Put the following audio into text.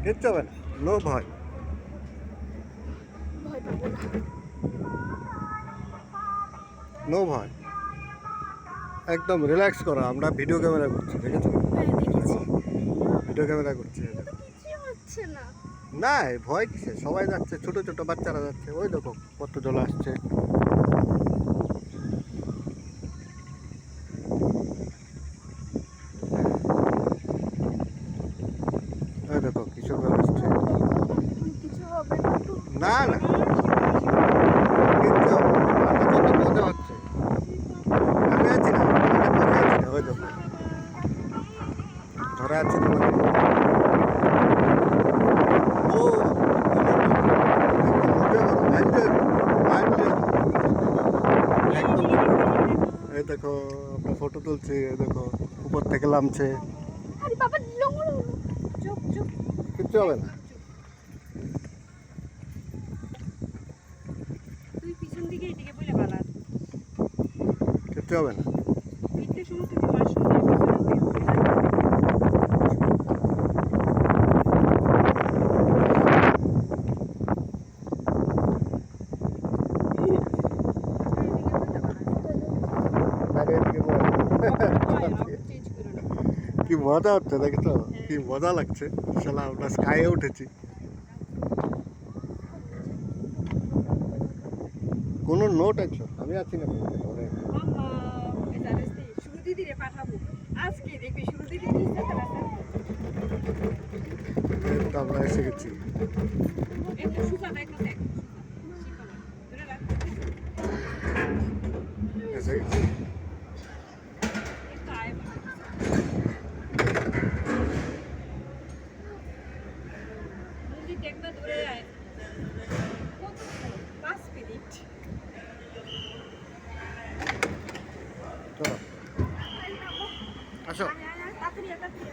কিচ্ছু হবে না, নো ভয়। ভয় পাবো না। নো ভয়, একদম রিল্যাক্স করো। আমরা ভিডিও ক্যামেরা করছি, দেখেছো? হ্যাঁ দেখেছি। ভিডিও ক্যামেরা করছি। এই দেখো। কিছু হচ্ছে না। না, ভয় কিসে? সবাই যাচ্ছে, ছোট ছোট বাচ্চারা যাচ্ছে। ওই দেখো কত জল আসছে। ওই দেখো কিশোর জল আসছে। কিছু হবে না তো। না না, কিচ্ছু হবে না। আমার কত মজা হচ্ছে। আমি আছি না, তোমাকে ধরে আছি না। ওই দেখো ধরে আছি তোমাকে। ও একদম। এই দেখো আমরা ফটো তুলছি। এই দেখো উপর থেকে নামছে। আরে বাবা নোংরা। চুপ চুপ। কিচ্ছু হবে না। তুই পিছন দিকে এদিকে বলে বালা। কিচ্ছু হবে না। ফিরতে সময় তুই মার সঙ্গে পিছনে আরে এদিকে বল। কি মজা হচ্ছে দেখেছো? কি মজা লাগছে। শালা আমরা স্কাইয়ে উঠেছি। কোনো নো টেনশন, আমি আছি না তোমাকে ধরে। শুরু দিদিরে পাঠাবো আজকে দেখবি শুরু দিদি কি এই তো আমরা এসে গেছি। একটা সুপাটা একটা দেখ ধরে রাখ এসে গেছি। একটা আয় যদি দেখবা ধরে আয় কত 5 মিনিট চলো আসো। তাড়াতাড়ি তাড়াতাড়ি